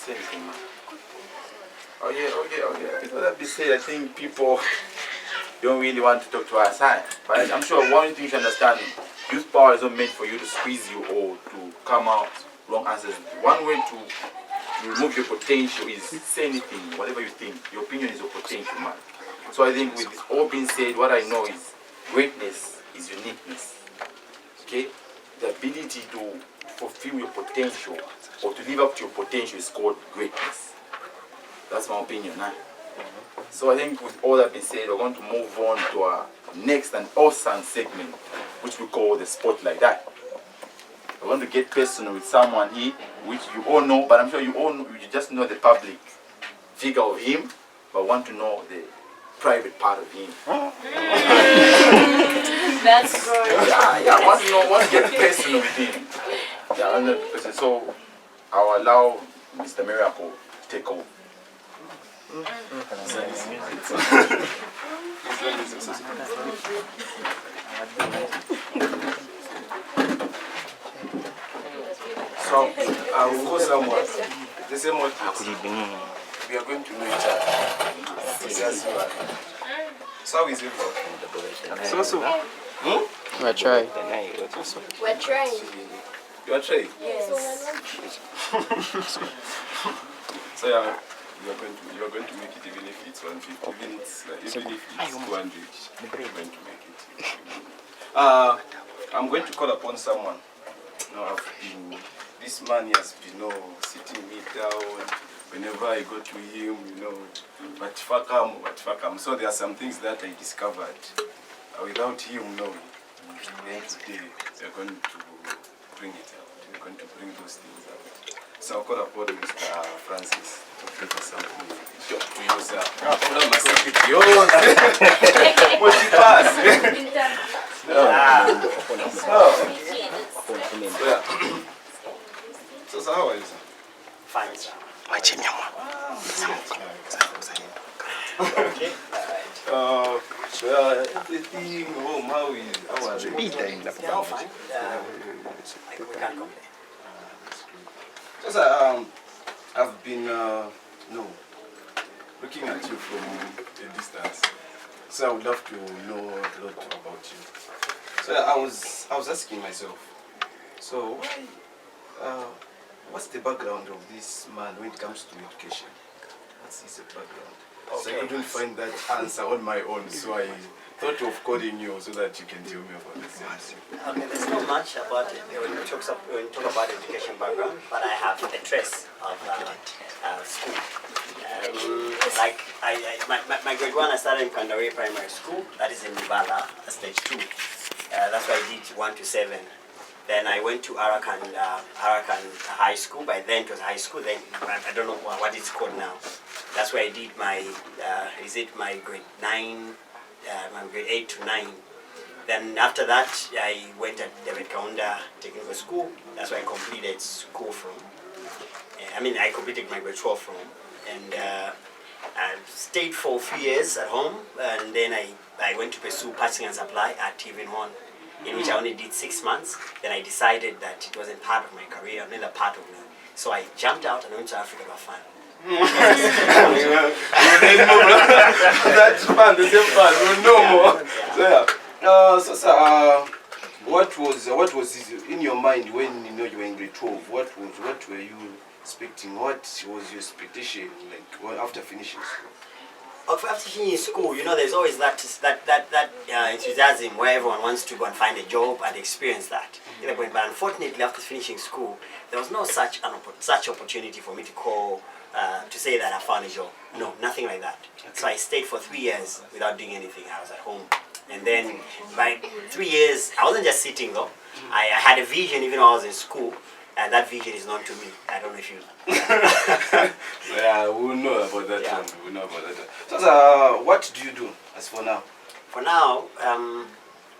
say anything, man. Oh yeah. Because that be said, I think people don't really want to talk to our side. But I'm sure one thing you should understand, youth power is not meant for you to squeeze you or to come out wrong answers. One way to remove your potential is say anything, whatever you think. Your opinion is your potential, man. So I think with this all being said, what I know is greatness is uniqueness. Okay? The ability to fulfill your potential or to live up to your potential is called greatness. That's my opinion, huh? So I think with all that being said, we're going to move on to our next and awesome segment, which we call the Spotlight. We're going to get personal with someone here, which you all know, but I'm sure you all know, you just know the public figure of him, but want to know the private part of him. That's good. Yeah, want to get personal with him. Yeah, 100%. So I'll allow Mr. Miracle to take over. So, we'll go somewhere. The same way we are going to know each other. So, how is it, bro? So. We're trying. We're trying. You are trying? Yes. So, yeah, you are going to make it even if it's 150, even if it's 200, you're going to make it. I'm going to call upon someone. This man has been sitting me down whenever I go to him, but fakam. So there are some things that I discovered without him knowing. Then today we're going to bring it out. We're going to bring those things out. So I'll call upon Mr. Francis to bring us something to use. So how are you, sir? Fine, sir. Okay. Everything home, how are you? Yeah, fine. We can't complain. So, sir, I've been looking at you from a distance. So I would love to know a lot about you. So I was asking myself, so what's the background of this man when it comes to education? What's his background? Okay. So I couldn't find that answer on my own, so I thought of calling you so that you can tell me about this. Okay, there's not much about it when you talk about education background, but I have a trace of school. Like my grade 1, I started in Kandawe Primary School, that is in Nibala, stage 2. That's why I did 1 to 7. Then I went to Arakan High School. By then it was high school. Then I don't know what it's called now. That's where I did my my grade 9, my grade 8 to 9. Then after that I went at David Kaunda Technical School. That's where I completed school from. I completed my grade 12 from, and I stayed for a few years at home, and then I went to pursue passing and supply at TV1. In which I only did 6 months. Then I decided that it wasn't part of my career, another part of me. So I jumped out and went to Africa to have fun. That's fun, the same fun, we'll know more. So yeah. What was in your mind when you were in grade 12? What were you expecting? What was your expectation like after finishing school? After finishing school, there's always that enthusiasm where everyone wants to go and find a job and experience that. But unfortunately, after finishing school, there was no such opportunity for me to call to say that I found a job. No, nothing like that. Okay. So I stayed for 3 years without doing anything. I was at home, and then by 3 years, I wasn't just sitting though. I had a vision even when I was in school. And that vision is known to me. I don't know if you. Yeah, we'll know about that one. We'll know about that one. So, what do you do as for now? For now,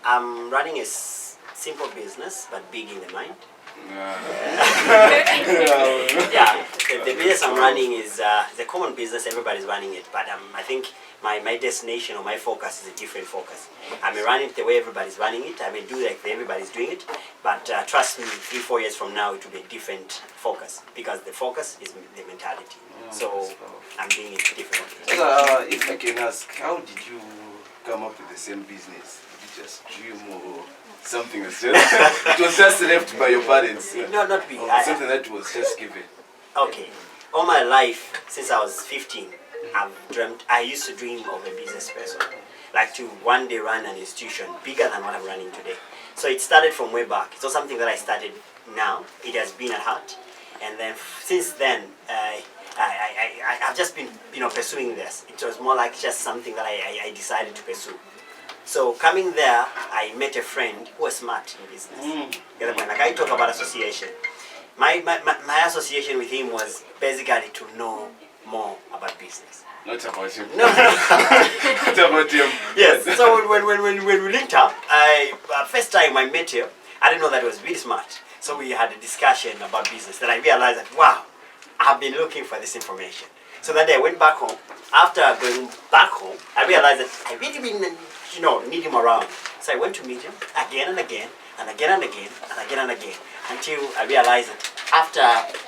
I'm running a simple business, but big in the mind. The business I'm running is a common business. Everybody's running it, but I think my destination or my focus is a different focus. I may run it the way everybody's running it. I may do like everybody's doing it. But trust me, 3-4 years from now, it will be a different focus because the focus is the mentality. So I'm doing it differently. So, if I can ask, how did you come up with the same business? Did you just dream or something was just it was just left by your parents? No, not me. Or something that was just given. Okay. All my life, since I was 15, I used to dream of a business person. Like to one day run an institution bigger than what I'm running today. So it started from way back. It's not something that I started now. It has been at heart. And then since then, I've just been pursuing this. It was more like just something that I decided to pursue. So coming there, I met a friend who was smart in business. Like I talk about association. My association with him was basically to know more about business. Not about him. No. Not about him. Yes. So when we linked up, first time I met him, I didn't know that he was really smart. So we had a discussion about business. Then I realized that wow, I've been looking for this information. So that day I went back home. After going back home, I realized that I really need him around. So I went to meet him again and again and again and again and again and again until I realized that after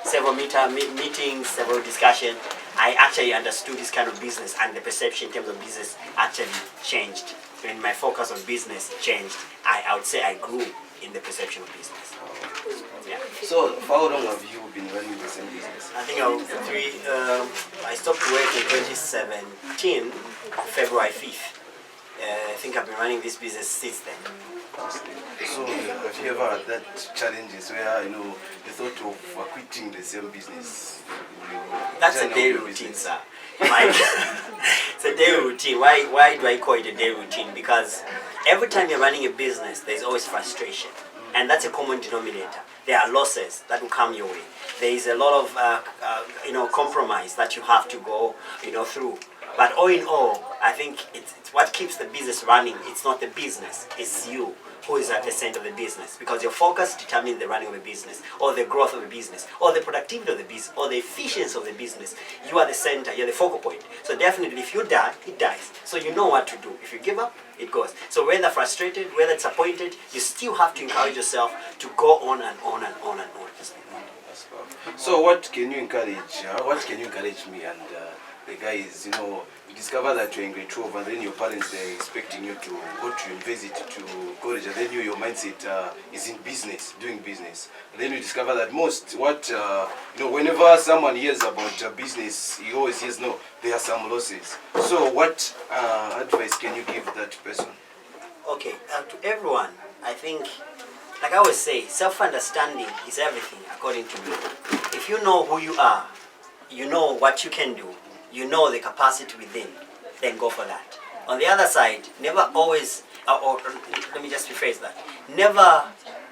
several meetings, several discussions, I actually understood this kind of business and the perception in terms of business actually changed. When my focus on business changed, I would say I grew in the perception of business. Yeah. So, for how long have you been running the same business? I think I stopped work in 2017, February 5th. I think I've been running this business since then. So, have you ever had that challenges where the thought of quitting the same business? That's a daily routine, sir. It's a daily routine. Why do I call it a daily routine? Because every time you're running a business, there's always frustration. And that's a common denominator. There are losses that will come your way. There is a lot of compromise that you have to go through. But all in all, I think it's what keeps the business running. It's not the business, it's you who is at the center of the business. Because your focus determines the running of a business, or the growth of a business, or the productivity of the business, or the efficiency of the business. You are the center, you're the focal point. So definitely if you die, it dies. So you know what to do. If you give up, it goes. So whether frustrated, whether disappointed, you still have to encourage yourself to go on and on and on and on. So what can you encourage? What can you encourage me and the guys? You discover that you're in grade 12 and then your parents, they're expecting you to go to university, to college, and then your mindset is in business, doing business. And then you discover that whenever someone hears about business, he always hears, no, there are some losses. So what advice can you give that person? Okay, to everyone, I think, like I always say, self-understanding is everything, according to me. If you know who you are, you know what you can do, you know the capacity within, then go for that. On the other side, never always, or let me just rephrase that, never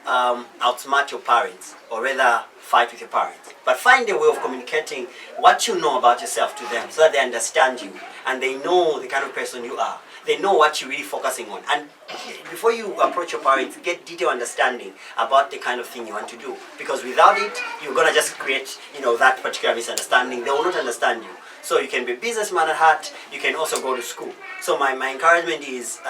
outsmart your parents, or rather fight with your parents. But find a way of communicating what you know about yourself to them so that they understand you and they know the kind of person you are. They know what you're really focusing on. And before you approach your parents, get detailed understanding about the kind of thing you want to do. Because without it, you're going to just create, that particular misunderstanding. They will not understand you. So you can be a businessman at heart. You can also go to school. So my encouragement is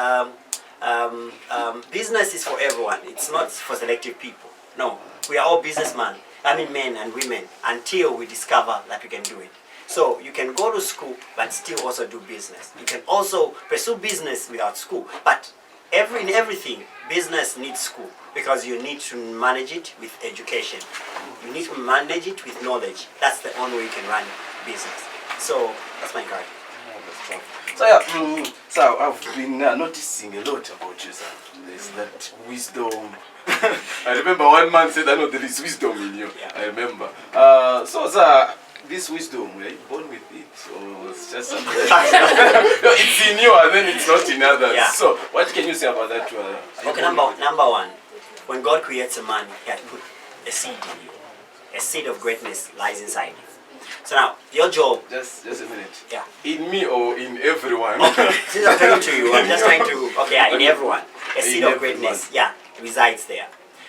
business is for everyone. It's not for selective people. No, we are all businessmen. Men and women, until we discover that we can do it. So you can go to school, but still also do business. You can also pursue business without school. But in everything, business needs school because you need to manage it with education. You need to manage it with knowledge. That's the only way you can run business. So that's my encouragement. So I've been noticing a lot about you, sir. There's that wisdom. I remember one man said, I know there is wisdom in you. Yeah. I remember. So, sir, this wisdom, were you born with it? Or it's just something no, it's in you and then it's not in others. Yeah. So, what can you say about that? Okay, number one, when God creates a man, he had put a seed in you. A seed of greatness lies inside you. So now, your job... Just a minute. Yeah. In me or in everyone? Since I'm talking to you, I'm just trying to... Okay, yeah, in everyone. A seed of greatness, yeah, resides there.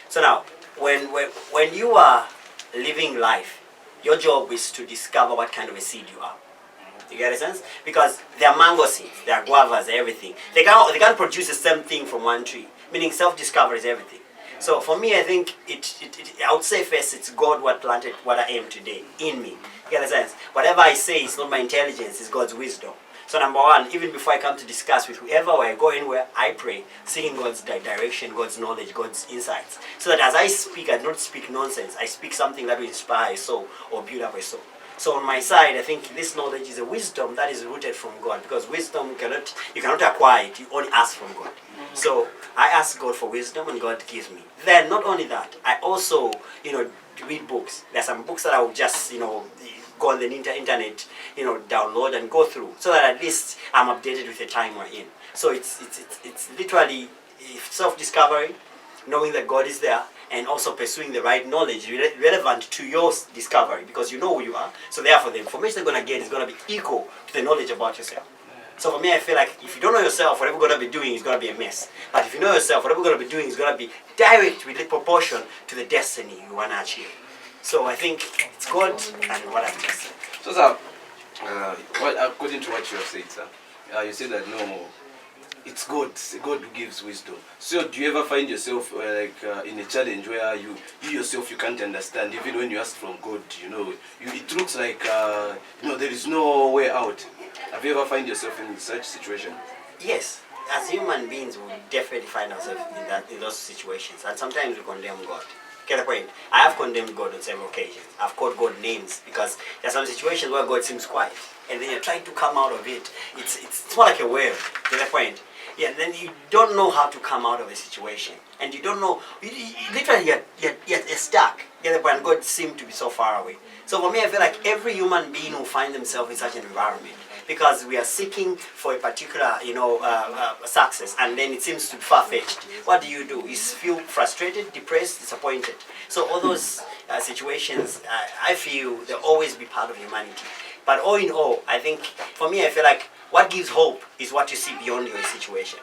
So now, when you are living life, your job is to discover what kind of a seed you are. You get a sense? Because they are mango seeds, they are guavas, everything. They can't produce the same thing from one tree. Meaning self-discovery is everything. So for me, I think I would say first, it's God what planted what I am today in me. You get a sense? Whatever I say is not my intelligence, it's God's wisdom. So number one, even before I come to discuss with whoever or I go anywhere, I pray, seeking God's direction, God's knowledge, God's insights. So that as I speak, I don't speak nonsense. I speak something that will inspire a soul or build up a soul. So on my side, I think this knowledge is a wisdom that is rooted from God. Because wisdom, you cannot acquire it. You only ask from God. So I ask God for wisdom and God gives me. Then not only that, I also, read books. There are some books that I will just, go on the internet, download and go through, so that at least I'm updated with the time we're in. So it's literally self-discovery, knowing that God is there, and also pursuing the right knowledge relevant to your discovery, because you know who you are. So therefore, the information you're going to get is going to be equal to the knowledge about yourself. So for me, I feel like if you don't know yourself, whatever you're going to be doing is going to be a mess. But if you know yourself, whatever you're going to be doing is going to be directly proportion to the destiny you want to achieve. So I think it's God and what I've just said. So, sir, according to what you have said, sir, you said that no, it's God who gives wisdom. So do you ever find yourself in a challenge where you yourself you can't understand, even when you ask from God, it looks like there is no way out. Have you ever find yourself in such situation? Yes. As human beings, we definitely find ourselves in those situations. And sometimes we condemn God. Get the point? I have condemned God on several occasions. I've called God names because there are some situations where God seems quiet. And then you're trying to come out of it. It's more like a wave. Get the point? Yeah, then you don't know how to come out of a situation. And you don't know, literally you're stuck. Get the point? And God seems to be so far away. So for me, I feel like every human being will find themselves in such an environment. Because we are seeking for a particular, success, and then it seems to be far-fetched. What do? You feel frustrated, depressed, disappointed. So all those situations, I feel they'll always be part of humanity. But all in all, I think, for me, I feel like what gives hope is what you see beyond your situation.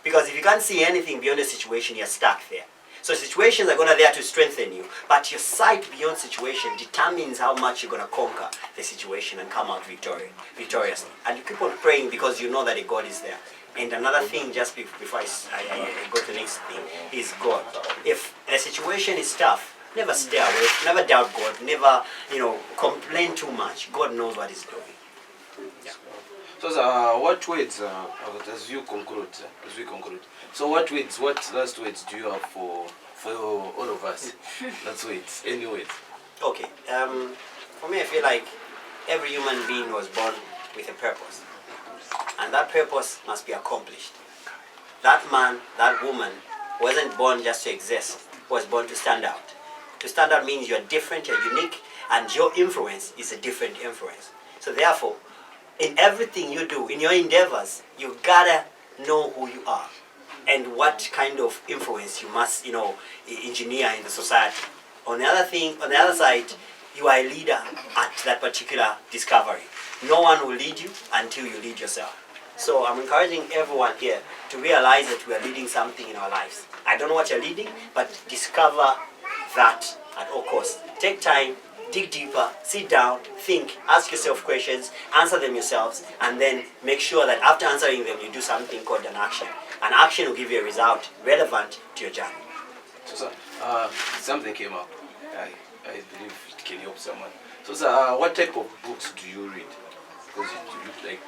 Because if you can't see anything beyond the situation, you're stuck there. So situations are going to be there to strengthen you, but your sight beyond situation determines how much you're going to conquer the situation and come out victoriously. And you keep on praying because you know that a God is there. And another thing, just before I go to the next thing, is God. If the situation is tough, never stay away, never doubt God, never, complain too much. God knows what He's doing. Yeah. So, what words, as we conclude, so what last words do you have for all of us? Last words, any words? Okay, for me I feel like every human being was born with a purpose. And that purpose must be accomplished. That man, that woman wasn't born just to exist, was born to stand out. To stand out means you're different, you're unique, and your influence is a different influence. So therefore, in everything you do, in your endeavors, you gotta know who you are and what kind of influence you must, engineer in the society. On the other side, you are a leader at that particular discovery. No one will lead you until you lead yourself. So I'm encouraging everyone here to realize that we are leading something in our lives. I don't know what you're leading, but discover that at all costs. Take time, dig deeper, sit down, think, ask yourself questions, answer them yourselves, and then make sure that after answering them, you do something called an action. An action will give you a result relevant to your journey. So, sir, something came up. I believe it can help someone. So, sir, what type of books do you read? Because you look like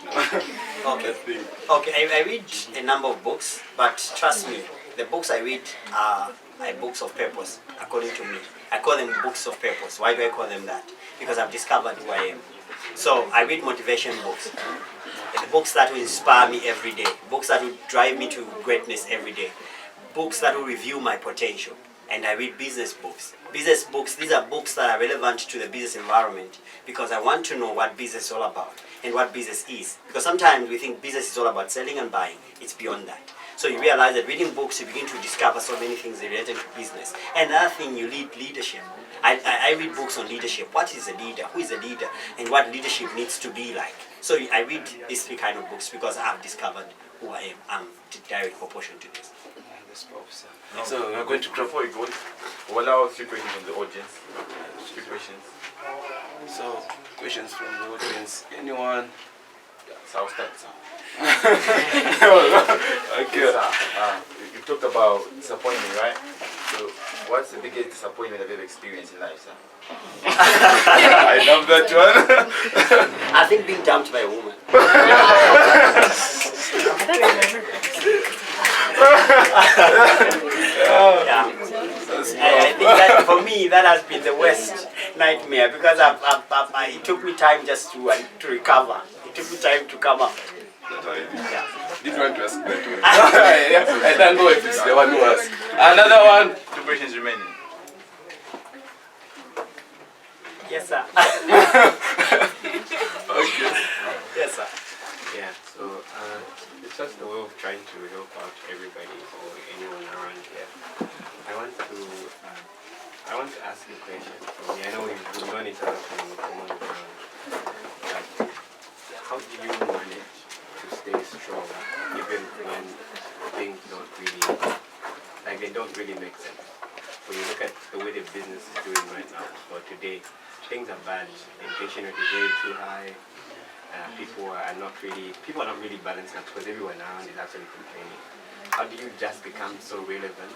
Okay, I read a number of books, but trust me, the books I read are books of purpose, according to me. I call them books of purpose. Why do I call them that? Because I've discovered who I am. So I read motivation books. The books that will inspire me every day. Books that will drive me to greatness every day. Books that will review my potential. And I read business books. Business books, these are books that are relevant to the business environment because I want to know what business is all about and what business is. Because sometimes we think business is all about selling and buying. It's beyond that. So you realize that reading books, you begin to discover so many things related to business. And another thing, you lead leadership. I read books on leadership. What is a leader? Who is a leader? And what leadership needs to be like. So I read these three kind of books because I've discovered who I am. I'm in direct proportion to this. That's powerful, sir. So we're going to, before we go, we'll allow a few questions from the audience. Few questions. So, questions from the audience. Anyone? So I'll start. Sir. Okay. Sir, you talked about disappointment, right? So what's the biggest disappointment you've ever experienced in life, sir? I love that one. I think being dumped by a woman. Yeah. I think that for me that has been the worst nightmare because it took me time just to recover. It took me time to come up. Yeah. Didn't want to ask that one. I don't know if it's the one who asked. Another one. 2 questions remaining. Yes, sir. Okay. Yes, sir. Yeah, so it's just a way of trying to help out everybody or anyone around here. I want to ask you a question. I know we've known each other from common ground, but how do you manage to stay strong even when things don't really, like they don't really make sense? When you look at the way the business is doing right now, or today, things are bad. Inflation rate is way too high. People are not really balanced out because everyone around is actually complaining. How do you just become so relevant?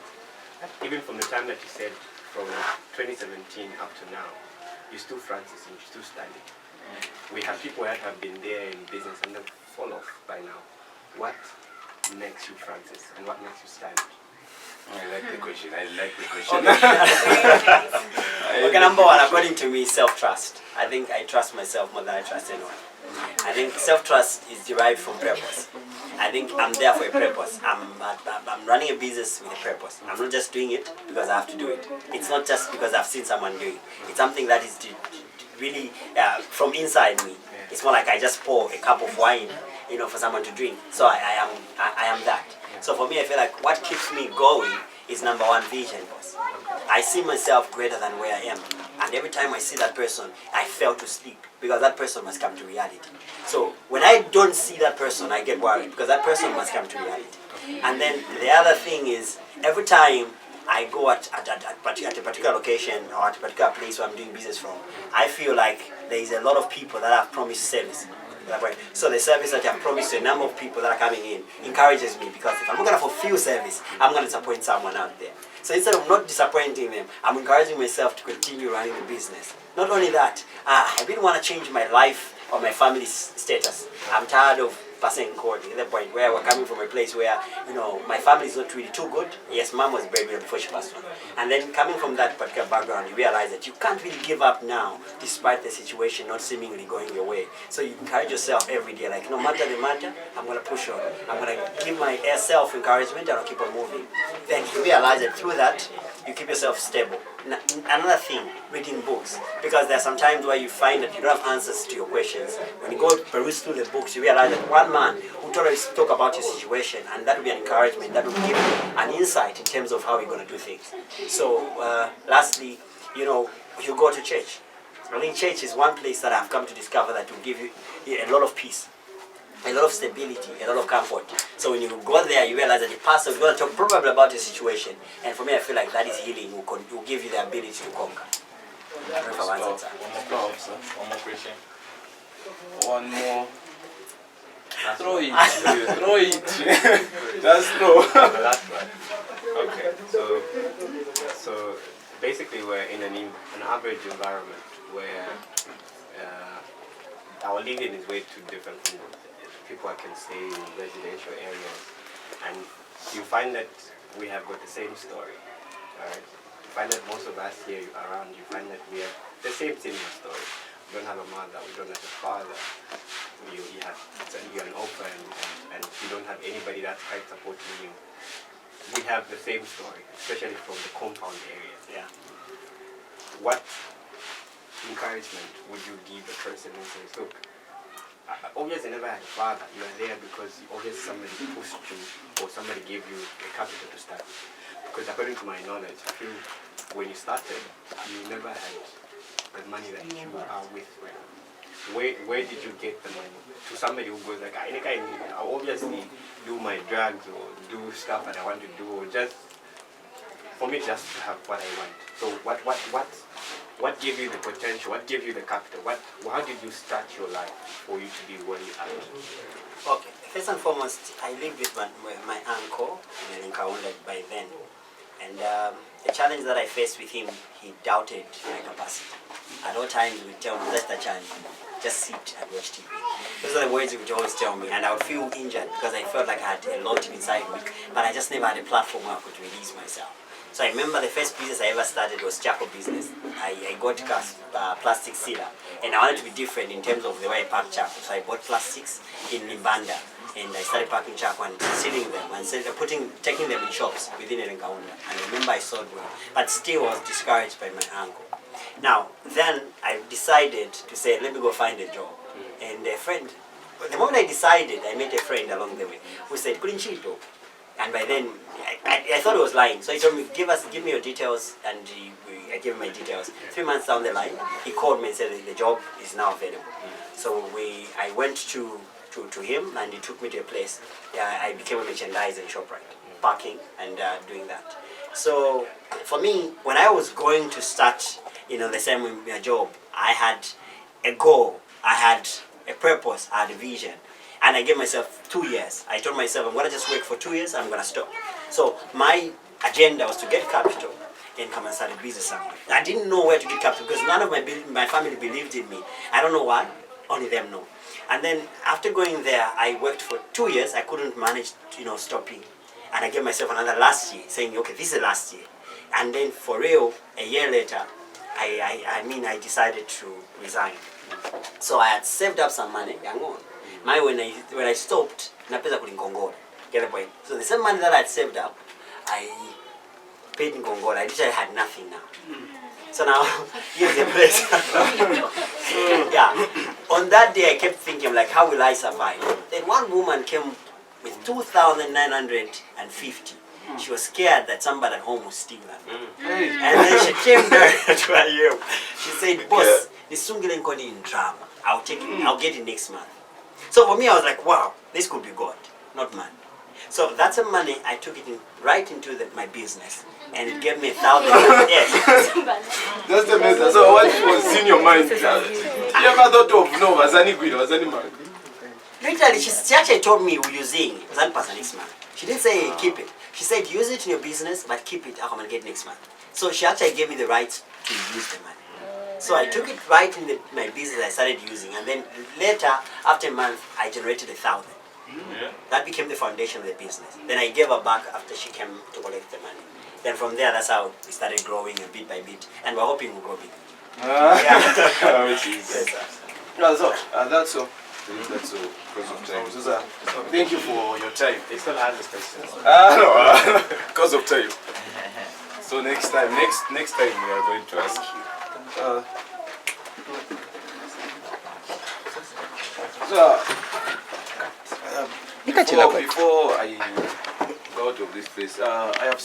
Even from the time that you said from 2017 up to now, you're still Francis and you're still standing. We have people that have been there in business and they've fall off by now. What makes you Francis and what makes you stand? I like the question. Okay, number one, according to me, self-trust. I think I trust myself more than I trust anyone. I think self-trust is derived from purpose. I think I'm there for a purpose. I'm running a business with a purpose. I'm not just doing it because I have to do it. It's not just because I've seen someone do it. It's something that is really from inside me. It's more like I just pour a cup of wine, for someone to drink. So I am that. So for me, I feel like what keeps me going is number one, vision, boss. I see myself greater than where I am. And every time I see that person, I fail to sleep because that person must come to reality. So when I don't see that person, I get worried because that person must come to reality. And then the other thing is, every time I go at a particular location or at a particular place where I'm doing business from, I feel like there is a lot of people that have promised service. So the service that I've promised to a number of people that are coming in encourages me because if I'm not going to fulfill service, I'm going to disappoint someone out there. So instead of not disappointing them, I'm encouraging myself to continue running the business. Not only that, I really want to change my life or my family's status. I'm tired of passing code at the point where we're coming from a place where, my family is not really too good. Yes, mom was breadwinner before she passed on. And then coming from that particular background, you realize that you can't really give up now despite the situation not seemingly going your way. So you encourage yourself every day, like no matter the matter, I'm going to push on. I'm going to give myself encouragement and I'll keep on moving. Then you realize that through that, you keep yourself stable. Another thing, reading books. Because there are some times where you find that you don't have answers to your questions. When you go peruse through the books, you realize that one man will totally talk about your situation, and that will be an encouragement, that will give you an insight in terms of how you're going to do things. So, lastly, you go to church. I think church is one place that I've come to discover that will give you a lot of peace, a lot of stability, a lot of comfort. So when you go there, you realize that the pastor is going to talk probably about your situation. And for me, I feel like that is healing, will give you the ability to conquer. I don't know if I've answered that. One more question. One more. Throw it. Throw it. Just throw. The last one. Okay, so basically we're in an average environment where our living is way too different from people I can stay in residential areas, and you find that we have got the same story. Alright? You find that most of us here around, you find that we have the same similar story. We don't have a mother, we don't have a father, you're an orphan, and you don't have anybody that's quite supporting you. We have the same story, especially from the compound areas. Yeah. What encouragement would you give a person who says, look, obviously never had a father, you are there because obviously somebody pushed you or somebody gave you a capital to start with. Because according to my knowledge, I feel when you started, you never had the money that you are with right now. Where did you get the money? To somebody who goes like, I obviously do my drugs or do stuff that I want to do, or just for me just to have what I want. So what what gave you the potential? What gave you the capital? How did you start your life for you to be where you are? Okay, first and foremost, I lived with my uncle in Kaunda by then. And the challenge that I faced with him, he doubted my capacity. At all times, he would tell me, "That's the challenge. Just sit and watch TV." Those are the words he would always tell me. And I would feel injured because I felt like I had a lot inside me. But I just never had a platform where I could release myself. So I remember the first business I ever started was charcoal business. I got plastic sealer. And I wanted to be different in terms of the way I pack charcoal. So I bought plastics in Banda. And I started packing charcoal and sealing them and taking them in shops within Kaunda. And I remember I sold well, but still was discouraged by my uncle. Now, then I decided to say, let me go find a job. And a friend, the moment I decided, I met a friend along the way who said, "Kulinchito." And by then, I thought he was lying. So he told me, give me your details, and I gave him my details. 3 months down the line, he called me and said the job is now available. So I went to him, and he took me to a place. I became a merchandiser in ShopRite, packing and doing that. So for me, when I was going to start, the same job, I had a goal, I had a purpose, I had a vision. And I gave myself 2 years. I told myself, I'm going to just work for 2 years, I'm going to stop. So my agenda was to get capital and come and start a business somewhere. I didn't know where to get capital because none of my family believed in me. I don't know why, only them know. And then after going there, I worked for 2 years. I couldn't manage, stopping. And I gave myself another last year, saying, okay, this is the last year. And then for real, a year later, I decided to resign. So I had saved up some money, when I stopped, napeza kulingongola. Get the point? So the same money that I had saved up, I paid in Gongola. I literally had nothing now. So now, here's the place. Yeah. On that day, I kept thinking, like, how will I survive? Then one woman came with 2,950. She was scared that somebody at home would steal her. And then she came there to her help. She said, "Boss, the sungile nkoni in drama. I'll get it next month." So for me, I was like, wow, this could be God, not man. So that's the money, I took it right into my business. And it gave me 1,000. Yes. That's the message. So what was in your mind? You ever thought of Wazani Guido, Wazani man? Literally, she actually told me, "Will you sing? Wazani pass next month." She didn't say keep it. She said, use it in your business, but keep it, I'll come and get next month. So she actually gave me the right to use the money. So I took it right in my business, I started using. And then later, after a month, I generated 1,000. That became the foundation of the business. Then I gave her back after she came to collect the money. Then from there, that's how we started growing bit by bit. And we're hoping we'll grow big. Yes, That's all. That's all. That's all because of time. So, thank you for your time. They still have this question. no, because of time. So next time we are going to ask you. Before I go out of this place, I have